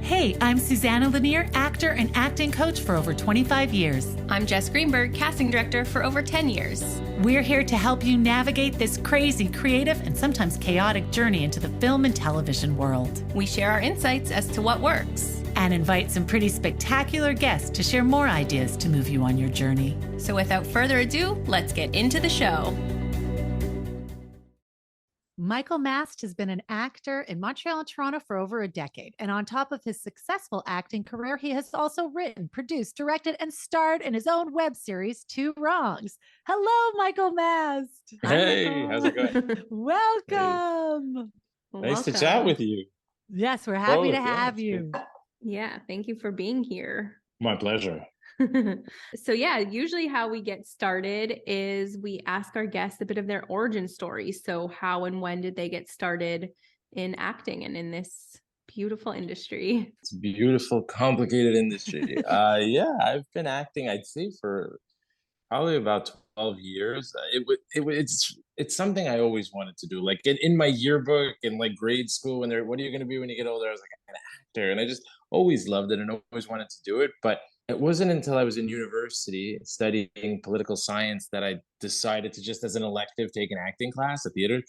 Hey, I'm Susanna Lanier, actor and acting coach for over 25 years. I'm Jess Greenberg, casting director for over 10 years. We're here to help you navigate this crazy, creative, and sometimes chaotic journey into the film and television world. We share our insights as to what works. And invite some pretty spectacular guests to share more ideas to move you on your journey. So without further ado, let's get into the show. Michael Mast has been an actor in Montreal and Toronto for over a decade. And on top of his successful acting career, he has also written, produced, directed, and starred in his own web series, Two Wrongs. Hello, Michael Mast. Hey, how's it going? Welcome. Nice to chat with you. Yes, we're happy to have you. Yeah, thank you for being here. My pleasure. So yeah, usually how we get started is we ask our guests a bit of their origin story. So how and when did they get started in acting and in this beautiful industry? It's a beautiful, complicated industry. Yeah, I've been acting, I'd say, for probably about 12 years. It's something I always wanted to do. Like in my yearbook in like grade school, when they're, what are you going to be when you get older? I was like, I'm an actor. And I just always loved it and always wanted to do it. But it wasn't until I was in university studying political science that I decided to just as an elective take an acting class, a theater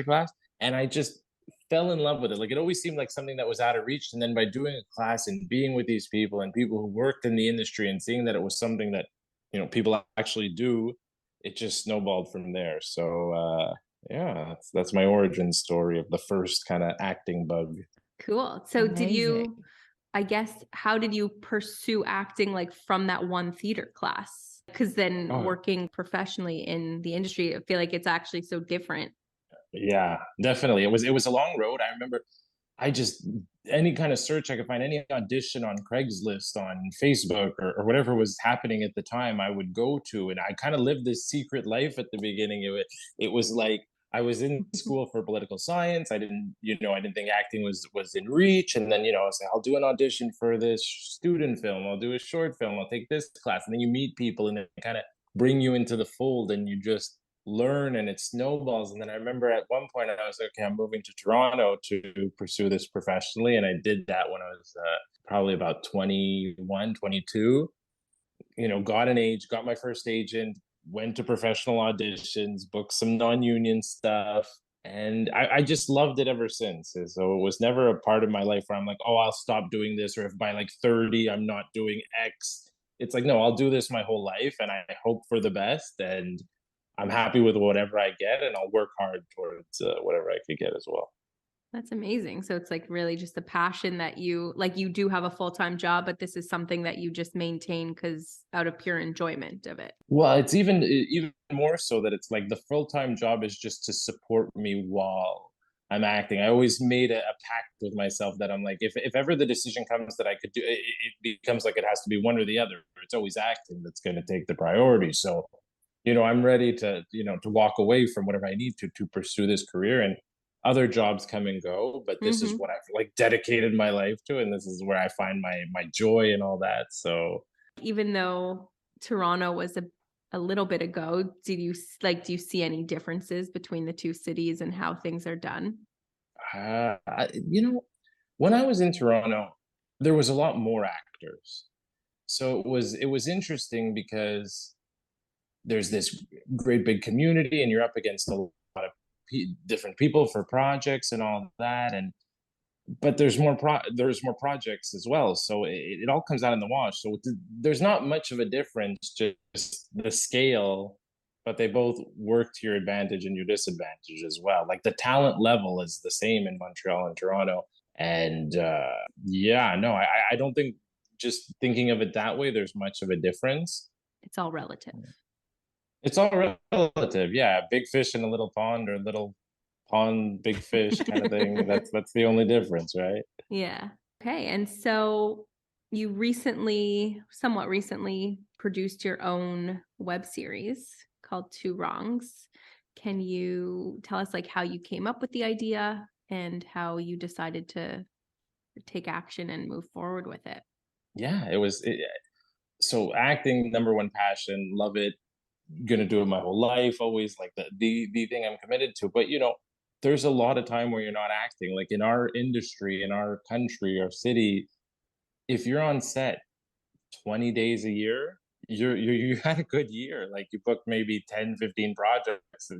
class. And I just fell in love with it. Like it always seemed like something that was out of reach. And then by doing a class and being with these people and people who worked in the industry and seeing that it was something that, you know, people actually do, it just snowballed from there. So yeah, that's my origin story of the first kind of acting bug. Cool. So Amazing. how did you pursue acting like from that one theater class? Because then working professionally in the industry, I feel like it's actually so different. Yeah, definitely. It was a long road. I remember any kind of search I could find, any audition on Craigslist, on Facebook, or whatever was happening at the time, I would go to. And I kind of lived this secret life at the beginning of it. It was like I was in school for political science. I didn't think acting was in reach. And then, I was like, I'll do an audition for this student film. I'll do a short film. I'll take this class. And then you meet people and they kind of bring you into the fold and you just learn and it snowballs. And then I remember at one point I was like, okay, I'm moving to Toronto to pursue this professionally. And I did that when I was probably about 21, 22, got an age, got my first agent, went to professional auditions, booked some non-union stuff. And I just loved it ever since. So it was never a part of my life where I'm like, oh, I'll stop doing this. Or if by like 30, I'm not doing X. It's like, no, I'll do this my whole life. And I hope for the best. And I'm happy with whatever I get. And I'll work hard towards whatever I could get as well. That's amazing. So it's like really just a passion that you do have a full-time job, but this is something that you just maintain because out of pure enjoyment of it. Well, it's even more so that it's like the full-time job is just to support me while I'm acting. I always made a pact with myself that I'm like, if ever the decision comes that I could do, it becomes like it has to be one or the other. It's always acting that's going to take the priority. So, I'm ready to walk away from whatever I need to pursue this career. And other jobs come and go, but this is what I've like dedicated my life to, and this is where I find my joy and all that. So even though Toronto was a little bit ago, do you see any differences between the two cities and how things are done? When I was in Toronto, there was a lot more actors. So it was interesting because there's this great big community and you're up against a lot of different people for projects and all that, but there's more projects as well, so it all comes out in the wash. So there's not much of a difference, just the scale, but they both work to your advantage and your disadvantage as well. Like the talent level is the same in Montreal and Toronto, and I don't think, just thinking of it that way, there's much of a difference. It's all relative. It's all relative, yeah. Big fish in a little pond, or little pond, big fish kind of thing. That's the only difference, right? Yeah. Okay. And so you somewhat recently produced your own web series called Two Wrongs. Can you tell us like how you came up with the idea and how you decided to take action and move forward with it? Yeah, so acting, number one passion, love it. Gonna do it my whole life, always like the thing I'm committed to. But there's a lot of time where you're not acting. Like in our industry, in our country, our city, if you're on set 20 days a year, you had a good year. Like you booked maybe 10, 15 projects,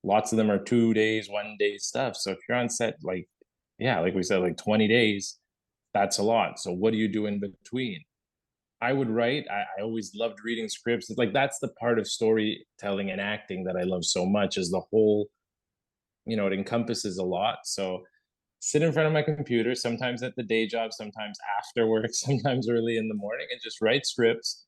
lots of them are 2 days, 1 day stuff. So if you're on set, like, yeah, like we said, like 20 days, that's a lot. So what do you do in between? I would write. I always loved reading scripts. It's like that's the part of storytelling and acting that I love so much is the whole, it encompasses a lot. So sit in front of my computer, sometimes at the day job, sometimes after work, sometimes early in the morning, and just write scripts,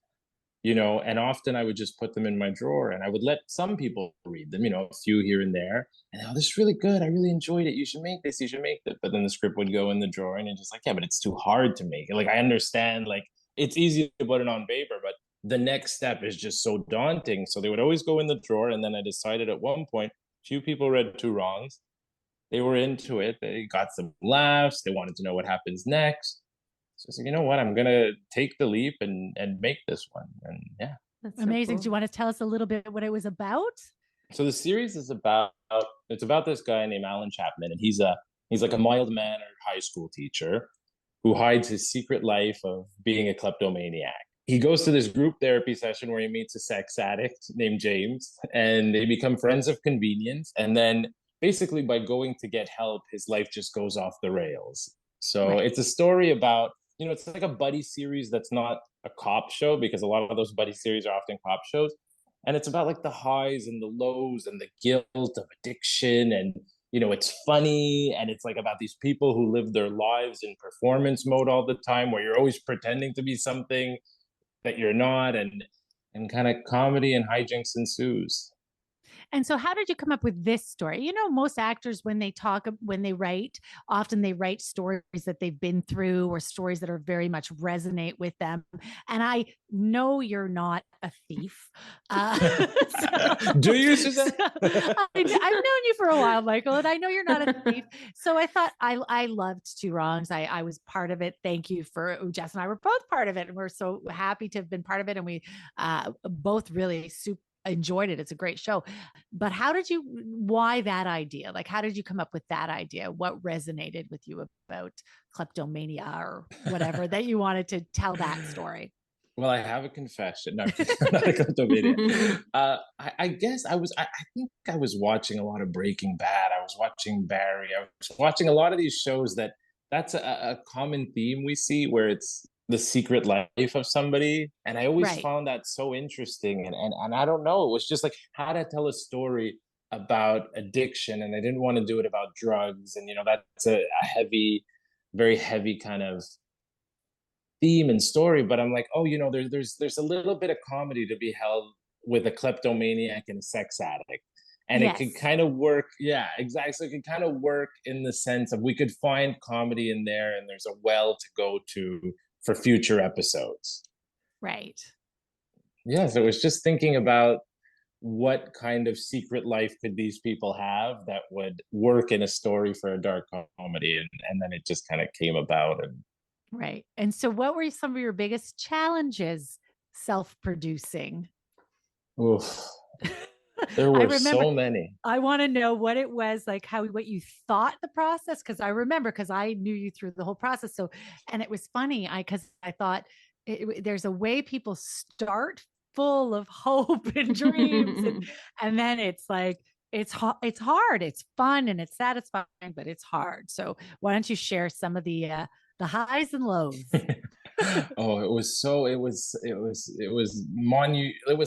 and often I would just put them in my drawer and I would let some people read them, a few here and there. And oh, this is really good. I really enjoyed it. You should make this. You should make that. But then the script would go in the drawer and it's just like, yeah, but it's too hard to make it. Like I understand, like it's easy to put it on paper, but the next step is just so daunting. So they would always go in the drawer. And then I decided at one point, few people read Two Wrongs. They were into it. They got some laughs. They wanted to know what happens next. So I said, you know what? I'm gonna take the leap and make this one. And yeah. That's so Amazing. Do you cool. want to tell us a little bit what it was about? So the series is about this guy named Alan Chapman, and he's like a mild-mannered high school teacher who hides his secret life of being a kleptomaniac. He goes to this group therapy session where he meets a sex addict named James, and they become friends of convenience. And then basically by going to get help, his life just goes off the rails. So Right. it's a story about, it's like a buddy series that's not a cop show, because a lot of those buddy series are often cop shows. And it's about like the highs and the lows and the guilt of addiction. And, it's funny. And it's like about these people who live their lives in performance mode all the time, where you're always pretending to be something that you're not. And kind of comedy and hijinks ensues. And so how did you come up with this story? Most actors, when they write, often they write stories that they've been through or stories that are very much resonate with them. And I know you're not a thief. Do you, Suzanne? I've known you for a while, Michael, and I know you're not a thief. So I thought I loved Two Wrongs. I was part of it. Thank you for Jess and I were both part of it. And we're so happy to have been part of it. And we both really enjoyed it. It's a great show. But why that idea? Like, how did you come up with that idea? What resonated with you about kleptomania or whatever that you wanted to tell that story? Well, I have a confession. No, I'm not a kleptomaniac. I guess I think I was watching a lot of Breaking Bad. I was watching Barry. I was watching a lot of these shows that's a common theme we see, where it's the secret life of somebody. And I always Right. found that so interesting. And I don't know, it was just like how to tell a story about addiction. And I didn't want to do it about drugs. And, that's a heavy, very heavy kind of theme and story. But I'm like, oh, there's a little bit of comedy to be held with a kleptomaniac and a sex addict. And it could Yes. kind of work. Yeah, exactly. So it could kind of work in the sense of we could find comedy in there, and there's a well to go to for future episodes. Right. Yeah, so it was just thinking about what kind of secret life could these people have that would work in a story for a dark comedy. And then it just kind of came about. And Right. And so what were some of your biggest challenges self-producing? oof, there I were remember so many. I want to know what it was like, what you thought the process, because I remember, because I knew you through the whole process. So, and it was funny, because I thought there's a way people start full of hope and dreams, and then it's like it's hard, it's fun, and it's satisfying, but it's hard. So, why don't you share some of the highs and lows? Oh, it was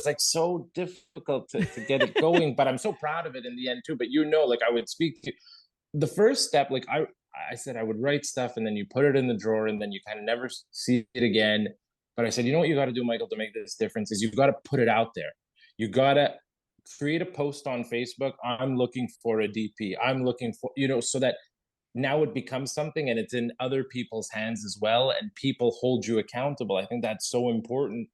like so difficult to get it going, but I'm so proud of it in the end too. But like I would speak to the first step, like I said I would write stuff and then you put it in the drawer and then you kind of never see it again. But I said, you know what you got to do, Michael, to make this difference is you've got to put it out there. You got to create a post on Facebook. I'm looking for a DP. I'm looking for, so that now it becomes something and it's in other people's hands as well. And people hold you accountable. I think that's so important.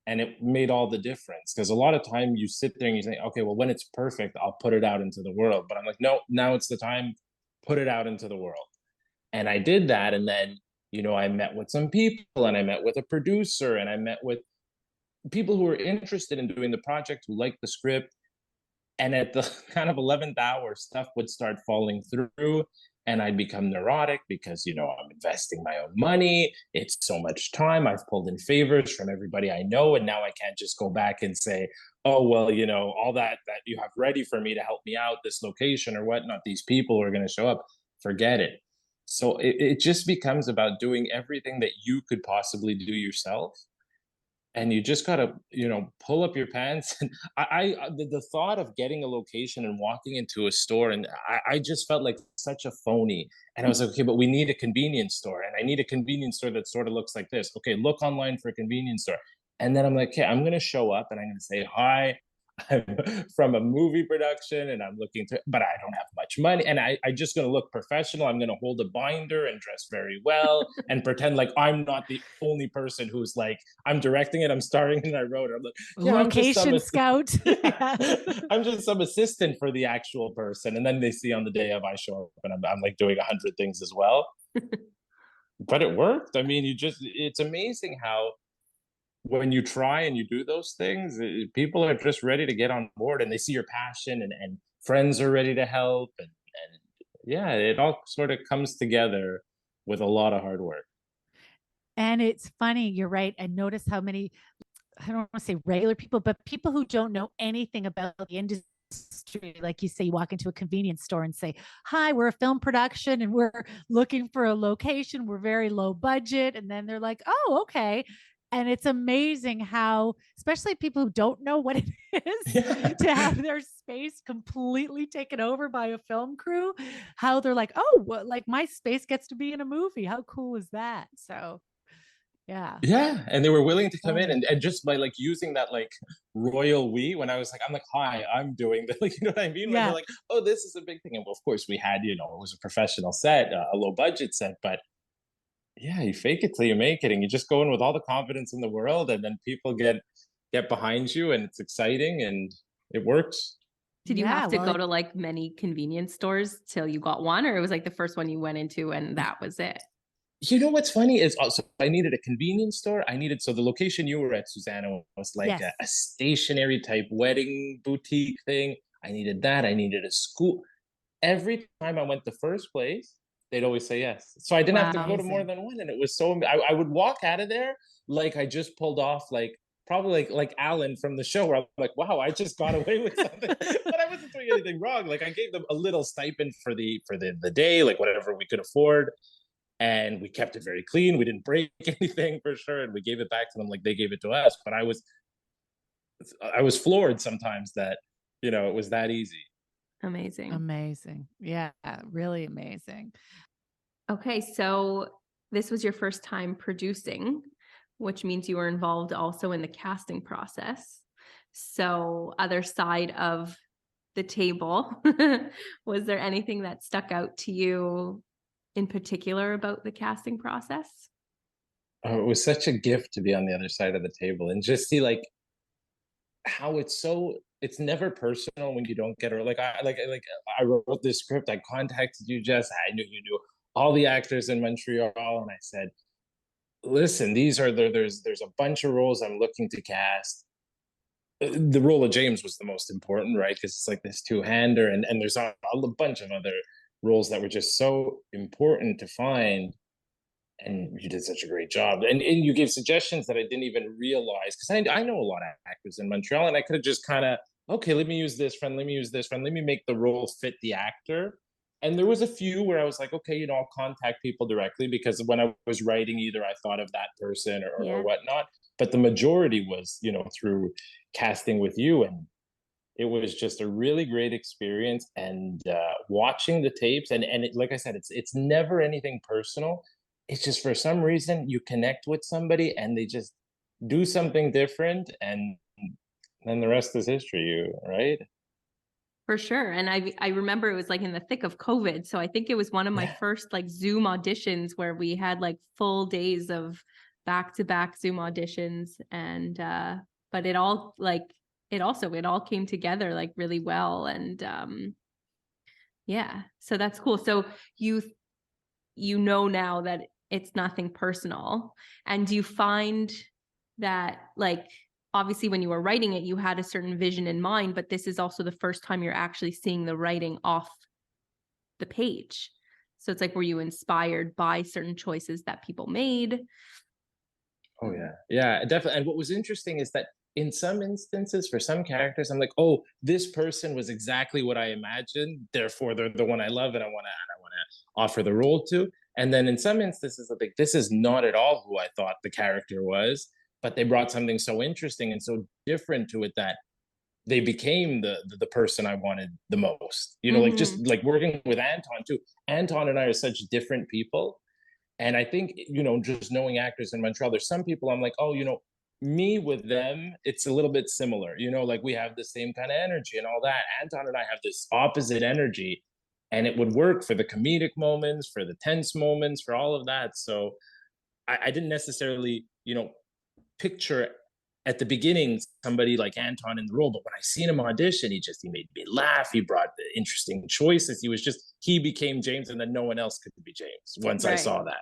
And it made all the difference, because a lot of time you sit there and you think, okay, well, when it's perfect, I'll put it out into the world. But I'm like, no, now it's the time, put it out into the world. And I did that. And then, I met with some people and I met with a producer and I met with people who were interested in doing the project, who liked the script. And at the kind of 11th hour, stuff would start falling through, and I'd become neurotic because, I'm investing my own money. It's so much time. I've pulled in favors from everybody I know. And now I can't just go back and say, oh, well, all that you have ready for me to help me out, this location or whatnot, these people who are going to show up, forget it. So it just becomes about doing everything that you could possibly do yourself, and you just gotta pull up your pants. And the thought of getting a location and walking into a store, and I just felt like such a phony. And I was like, okay, but we need a convenience store, and I need a convenience store that sort of looks like this. Okay, look online for a convenience store. And then I'm like, okay, I'm gonna show up and I'm gonna say hi, I'm from a movie production and I'm looking to, but I don't have much money. And I just gonna look professional. I'm gonna hold a binder and dress very well and pretend like I'm not the only person who's like, I'm directing it, I'm starring and I wrote it. I'm like, yeah, Location scout. yeah. I'm just some assistant for the actual person. And then they see on the day of I show up and I'm like doing 100 things as well. But it worked. I mean, it's amazing how when you try and you do those things, people are just ready to get on board and they see your passion, and friends are ready to help. And yeah, it all sort of comes together with a lot of hard work. And it's funny, you're right. I notice how many, I don't want to say regular people, but people who don't know anything about the industry, like you say, you walk into a convenience store and say, hi, we're a film production and we're looking for a location. We're very low budget. And then they're like, oh, okay. And it's amazing how, especially people who don't know what it is Yeah. to have their space completely taken over by a film crew, how they're like, oh, well, like my space gets to be in a movie. How cool is that? So yeah. Yeah, and they were willing to come in, Funny. and just by like using that like royal we, when I was like, I'm like, hi, I'm doing that, like, you know what I mean? When they're Yeah. like, oh, this is a big thing. And well, of course we had, it was a professional set, a low budget set, but yeah, you fake it till you make it, and you just go in with all the confidence in the world, and then people get behind you, and it's exciting, and it works. Did you Yeah. have to Well, go to like many convenience stores till you got one, or it was like the first one you went into and that was it? You know what's funny is also I needed a convenience store. So the location you were at, Susanna, was like yes. a stationary type wedding boutique thing. I needed that. I needed a school. Every time I went the first place, they'd always say yes. So I didn't have to Wow. go to more Amazing. than one, and it was so. I would walk out of there like I just pulled off like probably like Alan from the show, where I'm like, wow, I just got away with something, but I wasn't doing anything wrong. Like I gave them a little stipend for the day, like whatever we could afford, and we kept it very clean. We didn't break anything for sure, and we gave it back to them like they gave it to us. But I was floored sometimes that it was that easy. Amazing. Amazing. Yeah. Really amazing. Okay, so this was your first time producing, which means you were involved also in the casting process. So, other side of the table, was there anything that stuck out to you in particular about the casting process? Oh, it was such a gift to be on the other side of the table and just see like how it's never personal when you don't get it. Like I wrote this script, I contacted you, Jess. I knew you knew all the actors in Montreal, and I said, listen, there's a bunch of roles I'm looking to cast. The role of James was the most important, right? Because it's like this two-hander, and there's a bunch of other roles that were just so important to find. And you did such a great job, and you gave suggestions that I didn't even realize, because I know a lot of actors in Montreal, and I could have just kind of, okay, let me use this friend, let me use this friend, let me make the role fit the actor. And there was a few where I was like, okay, I'll contact people directly, because when I was writing, either I thought of that person or whatnot, but the majority was through casting with you. And it was just a really great experience. And watching the tapes, and like I said, it's never anything personal. It's just for some reason you connect with somebody and they just do something different, and then the rest is history, right? For sure. And I remember it was like in the thick of COVID. So I think it was one of my Yeah. first like Zoom auditions where we had like full days of back-to-back Zoom auditions. And but it all came together like really well. And yeah, so that's cool. So you know now that it's nothing personal. And do you find that like obviously when you were writing it, you had a certain vision in mind, but this is also the first time you're actually seeing the writing off the page. So it's like, were you inspired by certain choices that people made? Oh yeah. Yeah, definitely. And what was interesting is that in some instances, for some characters, I'm like, oh, this person was exactly what I imagined. Therefore, they're the one I love and I wanna offer the role to. And then in some instances, I'm like, this is not at all who I thought the character was, but they brought something so interesting and so different to it that they became the person I wanted the most. You know, like Mm-hmm. just like working with Anton too. Anton and I are such different people, and I think, just knowing actors in Montreal, there's some people I'm like, oh, me with them, it's a little bit similar. Like we have the same kind of energy and all that. Anton and I have this opposite energy, and it would work for the comedic moments, for the tense moments, for all of that. So I didn't necessarily, picture at the beginning somebody like Anton in the role, but when I seen him audition, he made me laugh. He brought the interesting choices. He became James, and then no one else could be James once I Right. saw that.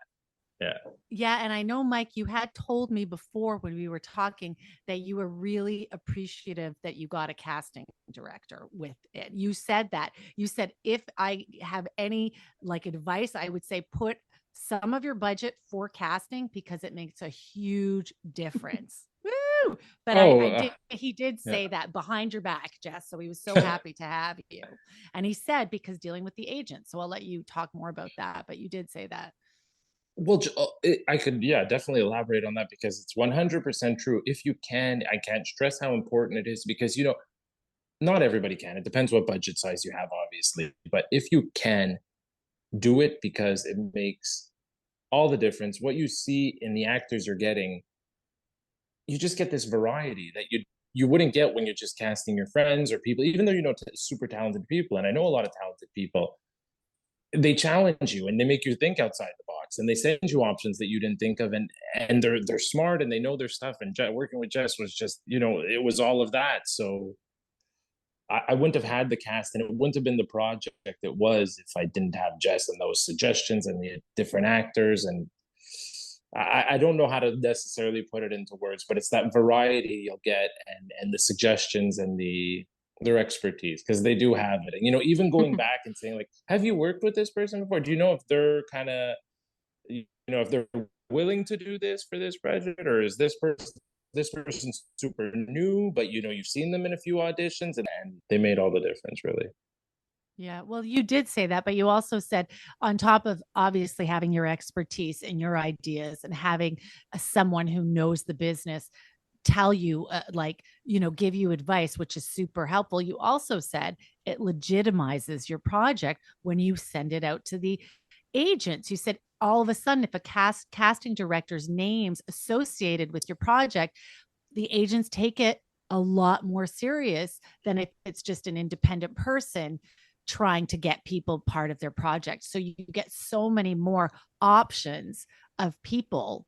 Yeah. Yeah. And I know, Mike, you had told me before when we were talking that you were really appreciative that you got a casting director with it. You said that. You said, if I have any like advice, I would say put some of your budget for casting because it makes a huge difference. Woo! But Oh, I did, he did yeah. say that behind your back, Jess. So he was so happy to have you. And he said, because dealing with the agent. So I'll let you talk more about that. But you did say that. Well, I could, yeah, definitely elaborate on that because it's 100% true. If you can, I can't stress how important it is because, not everybody can. It depends what budget size you have, obviously. But if you can, do it because it makes all the difference. What you see in the actors you're getting, you just get this variety that you wouldn't get when you're just casting your friends or people, even though super talented people, and I know a lot of talented people. They challenge you and they make you think outside the box and they send you options that you didn't think of, and they're smart and they know their stuff. And working with Jess was just, it was all of that. So I wouldn't have had the cast and it wouldn't have been the project it was if I didn't have Jess and those suggestions and the different actors. And I don't know how to necessarily put it into words, but it's that variety you'll get, and the suggestions and their expertise, because they do have it. And even going back and saying like, have you worked with this person before? Do you know if they're kind of, if they're willing to do this for this project, or is this person's super new, but you've seen them in a few auditions, and they made all the difference, really. Yeah, well, you did say that, but you also said, on top of obviously having your expertise and your ideas and having someone who knows the business tell you, give you advice, which is super helpful. You also said it legitimizes your project when you send it out to the agents. You said all of a sudden, if a casting director's name's associated with your project, the agents take it a lot more serious than if it's just an independent person trying to get people part of their project. So you get so many more options of people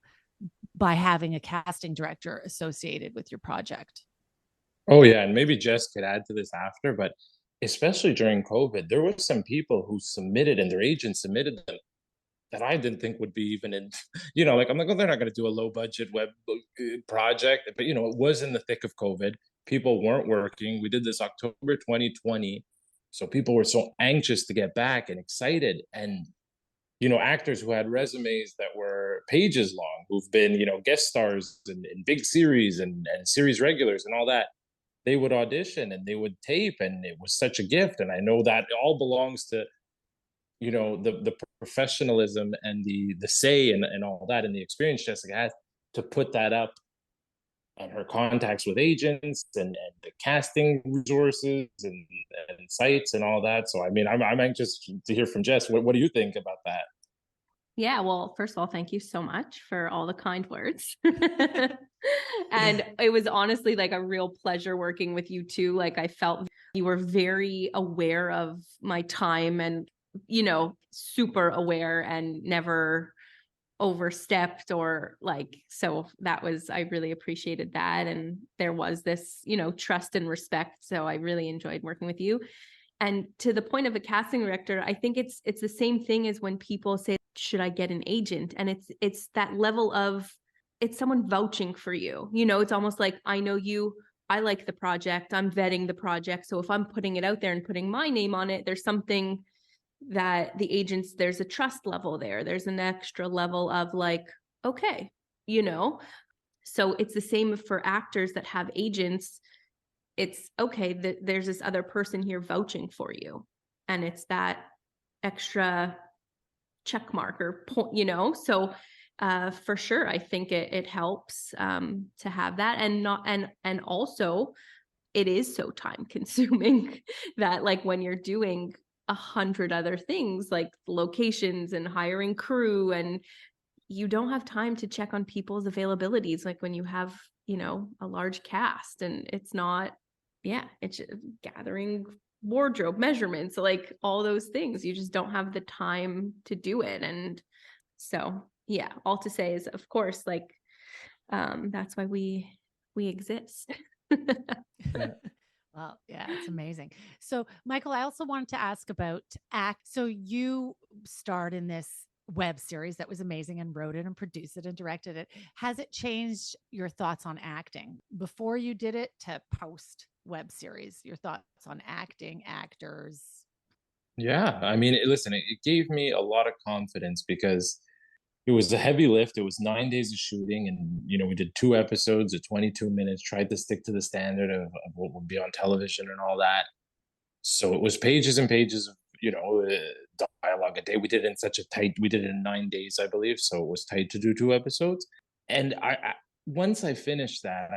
by having a casting director associated with your project. Oh yeah, and maybe Jess could add to this after, but especially during COVID, there were some people who submitted and their agents submitted them that I didn't think would be even in, like I'm like, oh, they're not going to do a low budget web project, but it was in the thick of COVID. People weren't working. We did this October 2020, so people were so anxious to get back and excited, and actors who had resumes that were pages long, who've been guest stars in big series and series regulars and all that. They would audition and they would tape, and it was such a gift. And I know that all belongs to the professionalism and the say and all that, and the experience Jessica has to put that up, and her contacts with agents and the casting resources and sites and all that. So I mean, I'm anxious to hear from Jess. What do you think about that? Yeah, well, first of all, thank you so much for all the kind words. And it was honestly like a real pleasure working with you too. Like I felt you were very aware of my time and, super aware and never overstepped or so I really appreciated that. And there was this, trust and respect. So I really enjoyed working with you. And to the point of a casting director, I think it's the same thing as when people say, should I get an agent? And it's that level of it's someone vouching for you. You know, it's almost like, I know you, I like the project, I'm vetting the project. So if I'm putting it out there and putting my name on it, there's something that the agents, there's a trust level there. There's an extra level of like, okay, you know? So it's the same for actors that have agents. It's okay that there's this other person here vouching for you. And it's that extra check mark or point, you know? So for sure, I think it helps to have that, and not, and also it is so time consuming that like when you're doing 100 other things like locations and hiring crew, and you don't have time to check on people's availabilities like when you have, you know, a large cast, and it's not, yeah, it's gathering wardrobe measurements, like all those things, you just don't have the time to do it. And so yeah, all to say is, of course, like that's why we exist. Well, yeah, it's amazing. So, Michael, I also wanted to ask about act. So, you starred in this web series that was amazing and wrote it and produced it and directed it. Has it changed your thoughts on acting before you did it to post web series? Your thoughts on acting, actors? Yeah, I mean, listen, it gave me a lot of confidence because it was a heavy lift. It was 9 days of shooting, and we did 2 episodes of 22 minutes. Tried to stick to the standard of what would be on television and all that. So it was pages and pages of dialogue a day. We did it in such a tight. We did it in 9 days, I believe. So it was tight to do 2 episodes. And I once I finished that,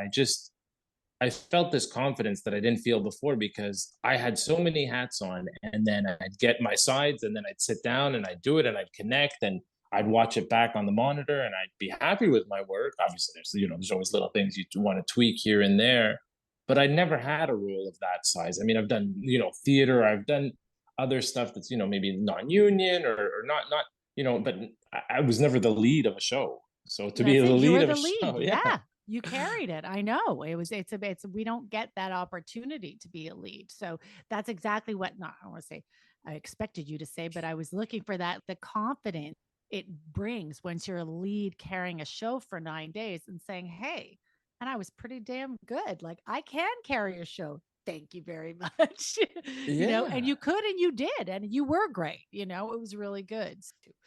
I felt this confidence that I didn't feel before because I had so many hats on, and then I'd get my sides, and then I'd sit down and I'd do it, and I'd connect, and I'd watch it back on the monitor, and I'd be happy with my work. Obviously, there's always little things you want to tweak here and there, but I never had a role of that size. I mean, I've done theater, I've done other stuff that's maybe non-union or not but I was never the lead of a show. So to be That's the it. You lead were of the a show, lead. yeah. Yeah. You carried it. I know. It's we don't get that opportunity to be a lead. So that's exactly what, not, I don't want to say I expected you to say, but I was looking for that, the confidence it brings once you're a lead carrying a show for 9 days and saying, hey, and I was pretty damn good. Like, I can carry a show. Thank you very much. And Yeah. you could, and you did, and you were great. It was really good.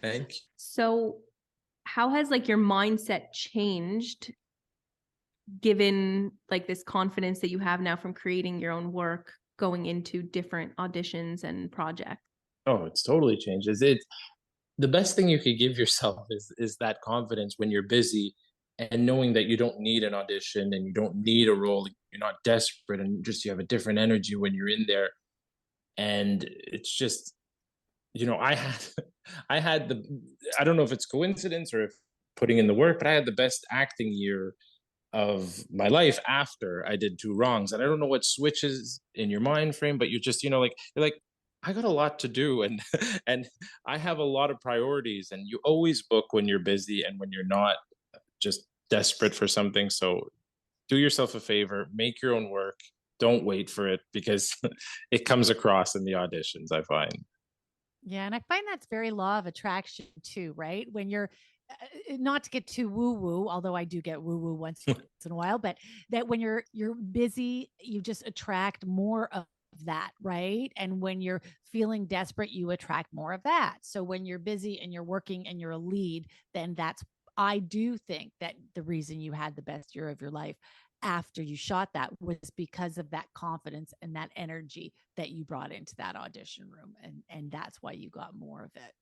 Thank you. So how has like your mindset changed given like this confidence that you have now from creating your own work going into different auditions and projects? Oh, it's totally changed. It's the best thing you could give yourself is that confidence when you're busy, and knowing that you don't need an audition and you don't need a role. You're not desperate, and just you have a different energy when you're in there. And it's just, I had I had the I don't know if it's coincidence or if putting in the work, but I had the best acting year of my life after I did Two Wrongs. And I don't know what switches in your mind frame, but you're like, I got a lot to do, and and I have a lot of priorities, and you always book when you're busy and when you're not just desperate for something. So do yourself a favor, make your own work. Don't wait for it, because it comes across in the auditions, I find. Yeah, and I find that's very law of attraction too, right? When you're not to get too woo woo, although I do get woo woo once in a while, but that when you're busy, you just attract more of that, right? And when you're feeling desperate, you attract more of that. So when you're busy and you're working and you're a lead, then that's, I do think that the reason you had the best year of your life after you shot that was because of that confidence and that energy that you brought into that audition room, and that's why you got more of it.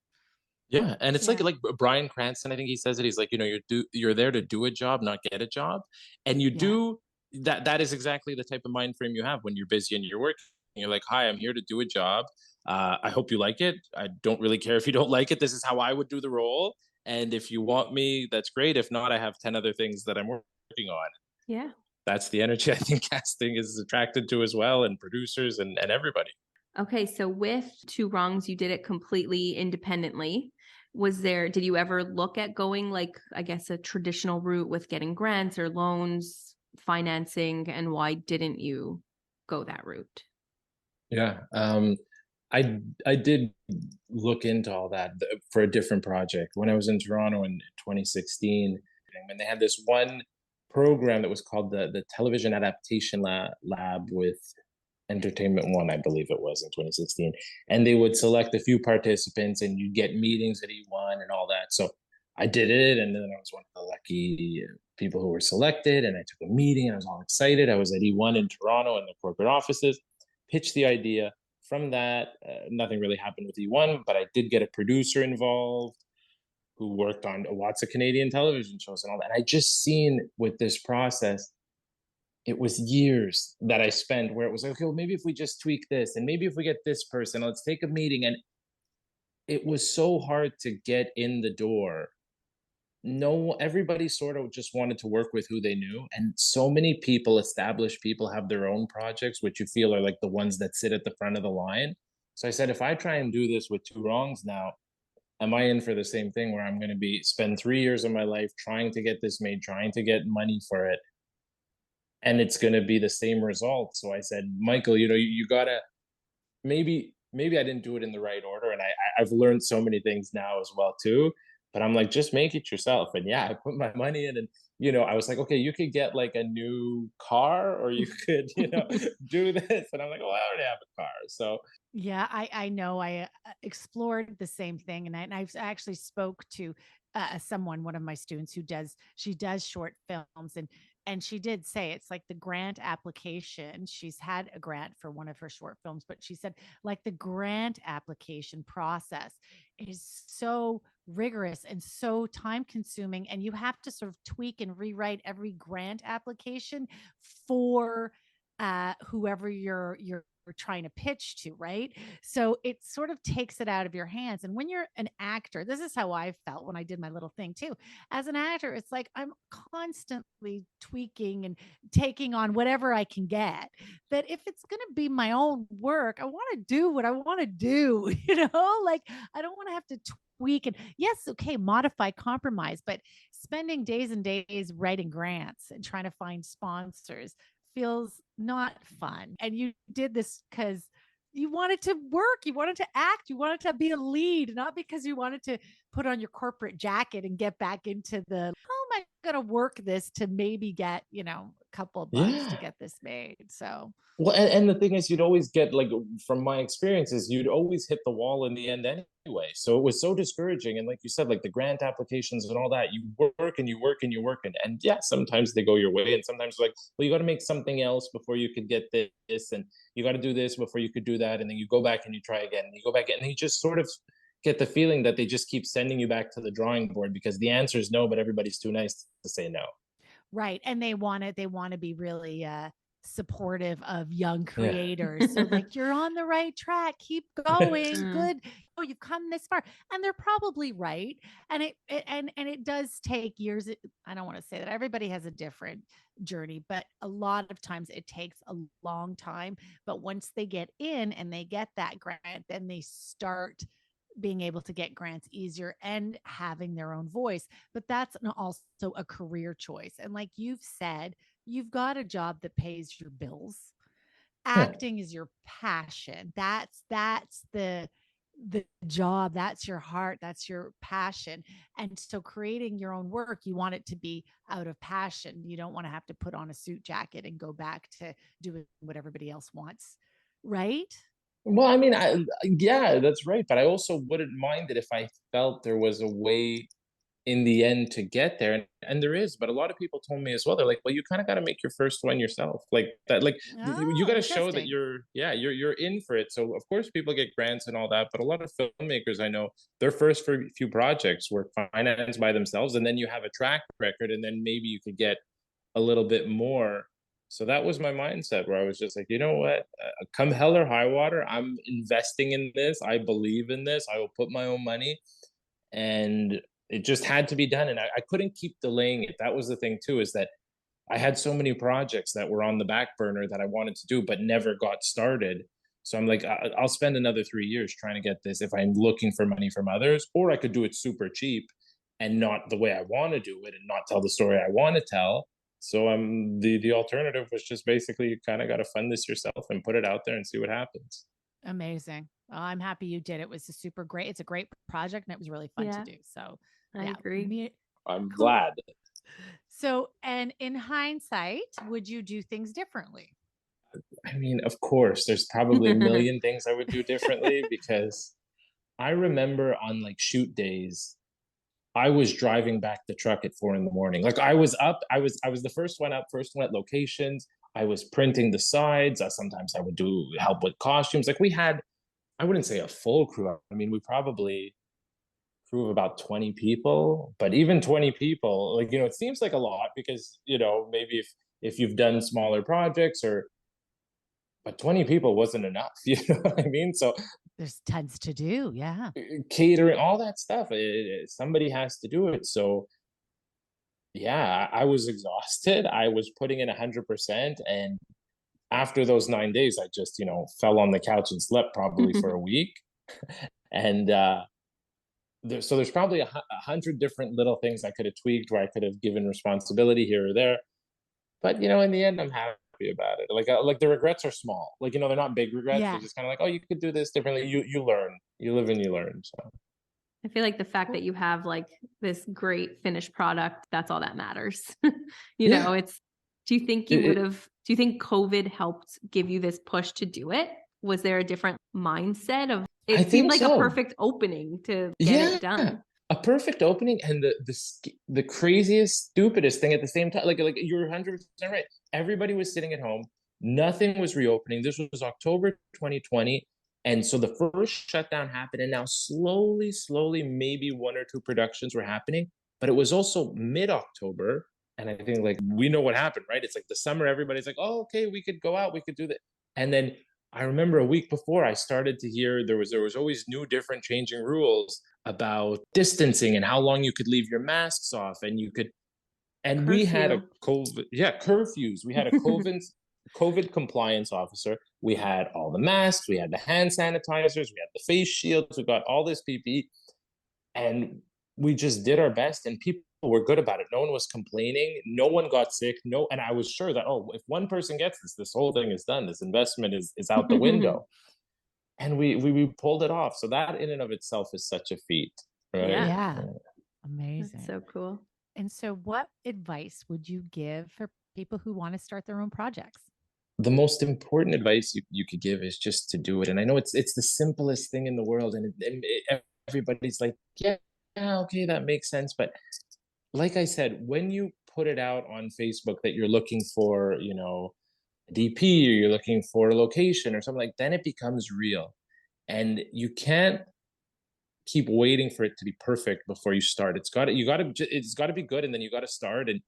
Yeah, and it's like Yeah. Bryan Cranston, I think he says it. He's like, you're there to do a job, not get a job. And you Yeah. do that. That is exactly the type of mind frame you have when you're busy and you're working. You're like, hi, I'm here to do a job. I hope you like it. I don't really care if you don't like it. This is how I would do the role. And if you want me, that's great. If not, I have 10 other things that I'm working on. Yeah. That's the energy I think casting is attracted to as well, and producers and everybody. Okay, so with Two Wrongs, you did it completely independently. Did you ever look at going like, I guess, a traditional route with getting grants or loans, financing, and why didn't you go that route? Yeah. I did look into all that for a different project when I was in Toronto in 2016. And they had this one program that was called the Television Adaptation Lab with Entertainment One, I believe it was, in 2016. And they would select a few participants and you'd get meetings at E1 and all that. So I did it, and then I was one of the lucky people who were selected, and I took a meeting and I was all excited. I was at E1 in Toronto in the corporate offices, pitched the idea. From that, nothing really happened with E1, but I did get a producer involved who worked on lots of Canadian television shows and all that. And I just seen with this process, it was years that I spent where it was like, okay, well, maybe if we just tweak this, and maybe if we get this person, let's take a meeting. And it was so hard to get in the door. No, everybody sort of just wanted to work with who they knew. And so many people, established people, have their own projects, which you feel are like the ones that sit at the front of the line. So I said, if I try and do this with Two Wrongs now, am I in for the same thing where I'm going to be spend 3 years of my life trying to get this made, trying to get money for it, and it's going to be the same result? So I said, Michael, you gotta, maybe I didn't do it in the right order, and I've learned so many things now as well too. But I'm like, just make it yourself. And yeah, I put my money in, and I was like, okay, you could get like a new car, or you could, do this. And I'm like, oh, I already have a car, so Yeah, I know. I explored the same thing, and I've actually spoke to one of my students she does short films, and she did say it's like the grant application. She's had a grant for one of her short films, but she said like the grant application process is so rigorous and so time consuming, and you have to sort of tweak and rewrite every grant application for whoever you're trying to pitch to, right? So it sort of takes it out of your hands. And when you're an actor, this is how I felt when I did my little thing too. As an actor, it's like I'm constantly tweaking and taking on whatever I can get. That if it's going to be my own work, I want to do what I want to do, like I don't want to have to tweak and yes, okay, modify, compromise, but spending days and days writing grants and trying to find sponsors feels not fun. And you did this because you wanted to work, you wanted to act, you wanted to be a lead, not because you wanted to put on your corporate jacket and get back into the, how am I going to work this to maybe get, a couple of bucks to yeah. get this made. So, Well, and the thing is, you'd always get, like, from my experiences, you'd always hit the wall in the end anyway. So it was so discouraging. And like you said, like the grant applications and all that, you work and you work and you work. And yeah, sometimes they go your way. And sometimes like, well, you got to make something else before you could get this. And you got to do this before you could do that. And then you go back and you try again. And you go back and you just sort of get the feeling that they just keep sending you back to the drawing board because the answer is no, but everybody's too nice to say no. right. And they want to be really supportive of young Yeah. creators. So like you're on the right track, keep going. Mm. Good. Oh, you've come this far. And they're probably right. And it does take years. I don't want to say that everybody has a different journey, but a lot of times it takes a long time. But once they get in and they get that grant, then they start being able to get grants easier and having their own voice. But that's also a career choice. And like you've said, you've got a job that pays your bills. Yeah. Acting is your passion. That's the job, that's your heart, that's your passion. And so creating your own work, you want it to be out of passion. You don't want to have to put on a suit jacket and go back to doing what everybody else wants, right? Well, I mean, yeah, that's right. But I also wouldn't mind it if I felt there was a way in the end to get there. And there is, but a lot of people told me as well. They're like, well, you kind of got to make your first one yourself. Like that, like you Oh, got to show that interesting. you're in for it. So of course people get grants and all that, but a lot of filmmakers I know, their first few projects were financed by themselves, and then you have a track record, and then maybe you could get a little bit more. So that was my mindset where I was just like, you know what? Come hell or high water, I'm investing in this. I believe in this. I will put my own money. And it just had to be done. And I couldn't keep delaying it. That was the thing, too, is that I had so many projects that were on the back burner that I wanted to do, but never got started. So I'm like, I'll spend another 3 years trying to get this if I'm looking for money from others, or I could do it super cheap and not the way I want to do it and not tell the story I want to tell. So the alternative was just basically you kind of got to fund this yourself and put it out there and see what happens. Amazing. Well, I'm happy you did. It was a super great. It's a great project and it was really fun to Yeah, do. So, I yeah, agree. I'm Cool. glad. So, and in hindsight, would you do things differently? I mean, of course, there's probably a million things I would do differently because I remember on like shoot days, I was driving back the truck at 4 in the morning. Like I was up, I was the first one up, first one at locations. I was printing the sides. Sometimes I would do help with costumes. Like we had, I wouldn't say a full crew. I mean, we probably crew of about 20 people, but even 20 people, like, it seems like a lot because, maybe if you've done smaller projects or but 20 people wasn't enough, you know what I mean? So There's tons to do. Yeah. catering, all that stuff, somebody has to do it. So yeah, I was exhausted. I was putting in 100%. And after those 9 days, I just, fell on the couch and slept probably for a week. And so there's probably 100 different little things I could have tweaked where I could have given responsibility here or there. But in the end, I'm happy about it. Like the regrets are small. Like they're not big regrets. They're Yeah. just kind of like, oh, you could do this differently. You learn. You live and you learn. So I feel like the fact that you have like this great finished product, that's all that matters. yeah, It's, do you think do you think COVID helped give you this push to do it? Was there a different mindset of, I it seemed think like a so. perfect opening to get Yeah, it done. a perfect opening and the craziest, stupidest thing at the same time. Like you're 100% right. Everybody was sitting at home. Nothing was reopening. This was October 2020. And so the first shutdown happened, and now slowly, slowly, maybe one or two productions were happening. But it was also mid-October. And I think like we know what happened, right? It's like the summer, everybody's like, oh, okay, we could go out, we could do that. And then I remember a week before I started to hear there was always new, different changing rules about distancing and how long you could leave your masks off, and you could, and we had a Curfew. COVID, yeah, curfews. We had a COVID compliance officer. We had all the masks, we had the hand sanitizers, we had the face shields, we got all this PPE, and we just did our best, and people were good about it. No one was complaining, no one got sick, no, and I was sure that, oh, if one person gets this whole thing is done, this investment is out the window. And we pulled it off. So that in and of itself is such a feat, right? Yeah. Yeah. Yeah. Amazing. That's so cool. And so, what advice would you give for people who want to start their own projects? The most important advice you could give is just to do it. And I know it's the simplest thing in the world, and everybody's like, yeah, yeah, okay, that makes sense. But like I said, when you put it out on Facebook that you're looking for, DP, or you're looking for a location or something, like then it becomes real. And you can't keep waiting for it to be perfect before you start. It's got to be good, and then you got to start, and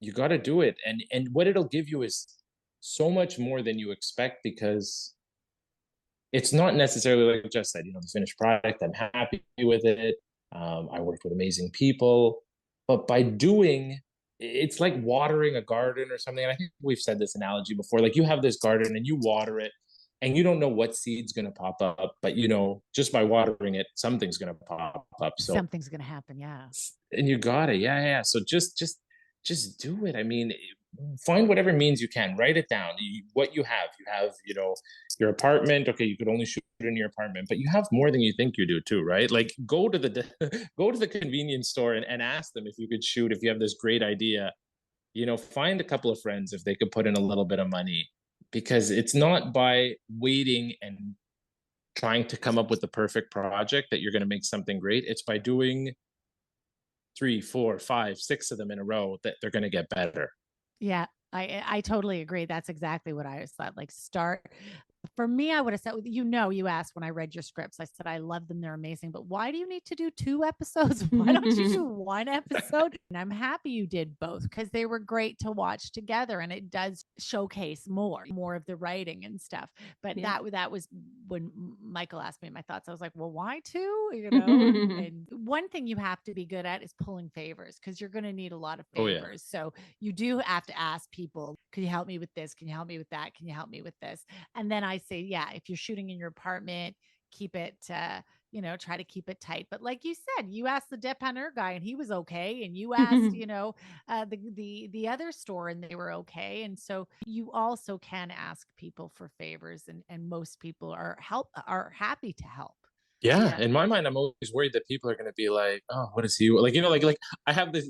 you got to do it. And what it'll give you is so much more than you expect, because it's not necessarily like Jess said, the finished product. I'm happy with it. I worked with amazing people, but by doing, it's like watering a garden or something. And I think we've said this analogy before. Like you have this garden and you water it, and you don't know what seed's going to pop up, but just by watering it, something's going to pop up. So, Something's going to happen. Yeah. and you got it. Yeah, yeah. So just do it. I mean, find whatever means you can. Write it down. What you have. You have, your apartment. Okay, you could only shoot in your apartment, but you have more than you think you do too, right? Like go to the go to the convenience store and ask them if you could shoot. If you have this great idea, find a couple of friends if they could put in a little bit of money, because it's not by waiting and trying to come up with the perfect project that you're going to make something great. It's by doing 3, 4, 5, 6 of them in a row that they're going to get better. Yeah. I totally agree. That's exactly what I said. Like start. For me, I would have said, you asked when I read your scripts, I said, I love them. They're amazing. But why do you need to do 2 episodes? Why don't you do 1 episode? And I'm happy you did both, because they were great to watch together. And it does showcase more of the writing and stuff. But Yeah. that was when Michael asked me my thoughts. I was like, well, why 2? And one thing you have to be good at is pulling favors, because you're going to need a lot of Oh, yeah. favors. So you do have to ask people, can you help me with this? Can you help me with that? Can you help me with this? And then I say, yeah, if you're shooting in your apartment, keep it, try to keep it tight. But like you said, you asked the dépanneur guy and he was okay. And you asked, the other store and they were okay. And so you also can ask people for favors, and most people are happy to help. Yeah, in my mind, I'm always worried that people are going to be like, "Oh, what is he like?" Like I have this,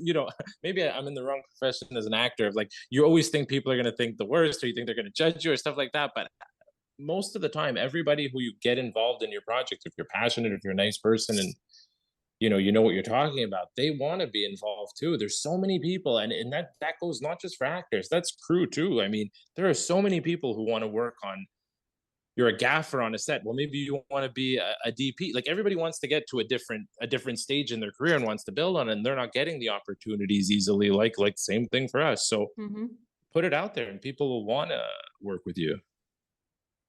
maybe I'm in the wrong profession as an actor. Of like, you always think people are going to think the worst, or you think they're going to judge you, or stuff like that. But most of the time, everybody who you get involved in your project, if you're passionate, if you're a nice person, and you know what you're talking about, they want to be involved too. There's so many people, and that goes not just for actors, that's crew too. I mean, there are so many people who want to work on. You're a gaffer on a set. Well, maybe you want to be a DP. Like everybody wants to get to a different stage in their career and wants to build on it, and they're not getting the opportunities easily. Like same thing for us. So Mm-hmm. put it out there, and people will want to work with you.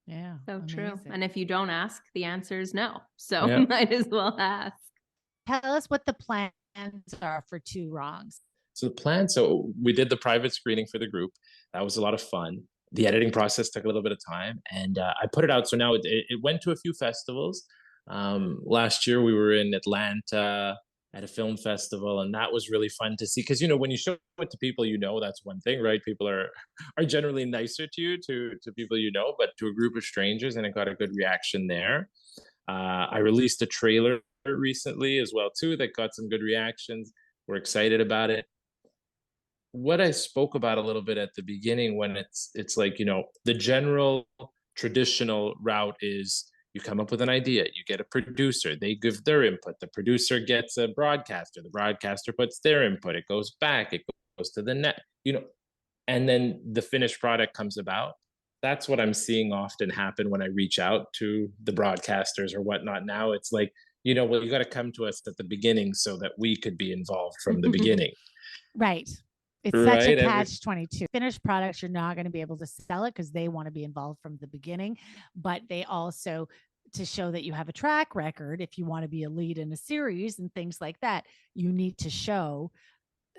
Yeah. So true. Amazing. And if you don't ask, the answer is no. So Yeah. might as well ask. Tell us what the plans are for Two Wrongs. So the plan, so we did the private screening for the group. That was a lot of fun. The editing process took a little bit of time, and I put it out. So now it went to a few festivals. Last year we were in Atlanta at a film festival, and that was really fun to see. Because when you show it to people, that's one thing, right? People are generally nicer to you to people but to a group of strangers, and it got a good reaction there. I released a trailer recently as well too that got some good reactions. We're excited about it. What I spoke about a little bit at the beginning, when it's like, the general traditional route is you come up with an idea, you get a producer, they give their input, the producer gets a broadcaster, the broadcaster puts their input, it goes back, it goes to the net, and then the finished product comes about. That's what I'm seeing often happen when I reach out to the broadcasters or whatnot. Now it's like, well, you got to come to us at the beginning so that we could be involved from the beginning. Right. It's such a Right. catch 22. Finished products, you're not going to be able to sell it because they want to be involved from the beginning. But they also, to show that you have a track record, if you want to be a lead in a series and things like that, you need to show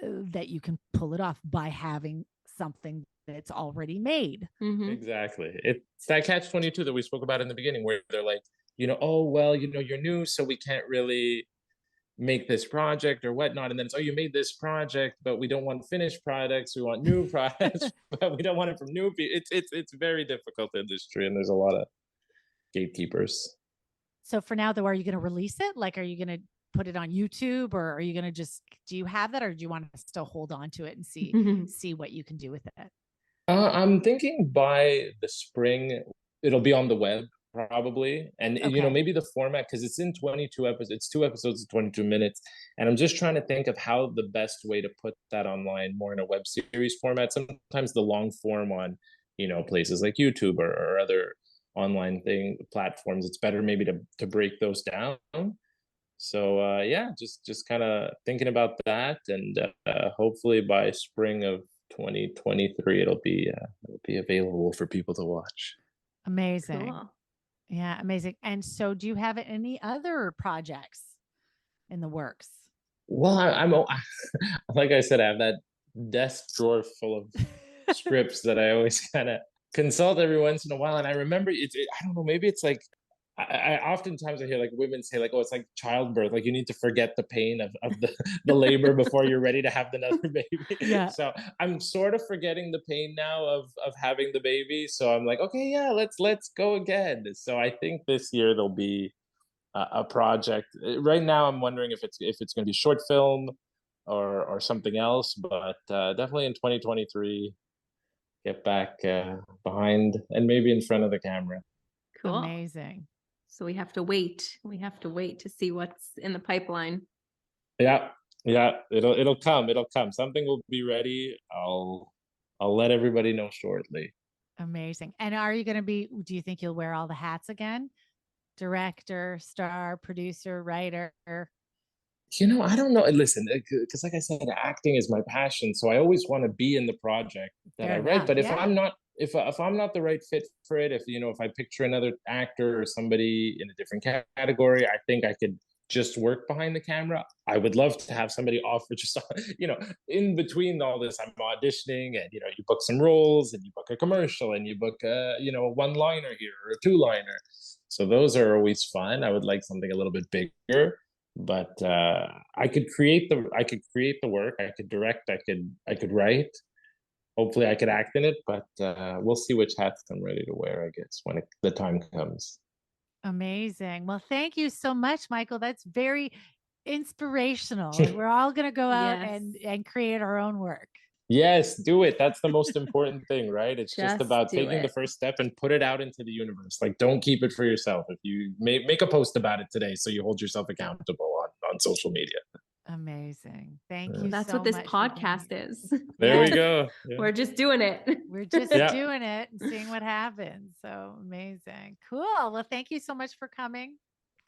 that you can pull it off by having something that's already made. Mm-hmm. Exactly. It's that catch 22 that we spoke about in the beginning, where they're like, oh, well, you're new, so we can't really make this project or whatnot. And then it's, oh, you made this project, but we don't want finished products. We want new products, but we don't want it from new people. It's very difficult industry, and there's a lot of gatekeepers. So for now, though, are you going to release it? Like, are you going to put it on YouTube, or are you going to do you have that, or do you want to still hold on to it and see what you can do with it? I'm thinking by the spring, it'll be on the web probably. And, Okay. maybe the format, because it's in 22 episodes, it's 2 episodes of 22 minutes. And I'm just trying to think of how the best way to put that online, more in a web series format. Sometimes the long form on, places like YouTube or other online platforms, it's better maybe to break those down. So yeah, just kind of thinking about that, and hopefully by spring of 2023 it'll be available for people to watch. Amazing. Cool. Yeah, amazing. And so do you have any other projects in the works? Well, I'm like I said, I have that desk drawer full of scripts that I always kind of consult every once in a while. And I remember I don't know, maybe it's like I oftentimes I hear like women say like, oh, it's like childbirth, like you need to forget the pain of the labor before you're ready to have another baby. Yeah. So I'm sort of forgetting the pain now of having the baby. So I'm like, okay, yeah, let's go again. So I think this year there'll be a project. Right now I'm wondering if it's going to be short film or something else, but definitely in 2023 get back behind and maybe in front of the camera. Cool. Amazing. So we have to wait. We have to wait to see what's in the pipeline. Yeah, it'll come. Something will be ready. I'll let everybody know shortly. Amazing. And do you think you'll wear all the hats again? Director, star, producer, writer? I don't know. Listen, because like I said, acting is my passion, so I always want to be in the project that Fair I write. enough, But if yeah. I'm not the right fit for it, if I picture another actor or somebody in a different category, I think I could just work behind the camera. I would love to have somebody offer just, in between all this, I'm auditioning, and you book some roles, and you book a commercial, and you book a one-liner here or a two-liner. So those are always fun. I would like something a little bit bigger. But I could create the work, I could direct, I could write. Hopefully I could act in it, but we'll see which hats I'm ready to wear, I guess, when the time comes. Amazing. Well, thank you so much, Michael. That's very inspirational. Like, we're all going to go out Yes. and create our own work. Yes, do it. That's the most important thing, right? It's just Just about do taking the it. first step and put it out into the universe. Like, don't keep it for yourself. If you make a post about it today, so you hold yourself accountable on social media. Amazing. Thank Yeah. you That's so what this much for being podcast here. is. There we Yes. go. Yeah. We're just doing it. We're just Yeah. doing it and seeing what happens. So amazing. Cool. Well, thank you so much for coming.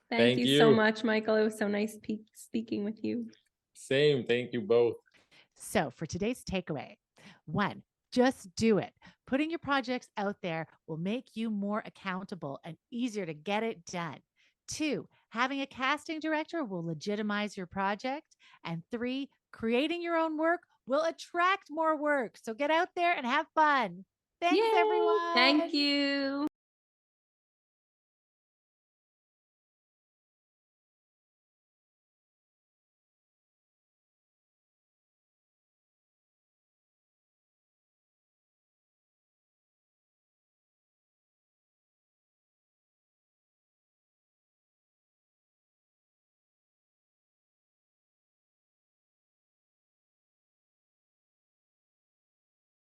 Thank Thank you so you. much, Michael. It was so nice speaking with you. Same. Thank you both. So, for today's takeaway, one, just do it. Putting your projects out there will make you more accountable and easier to get it done. Two, having a casting director will legitimize your project. And three, creating your own work will attract more work. So, get out there and have fun. Thanks, Yay! everyone. Thank you.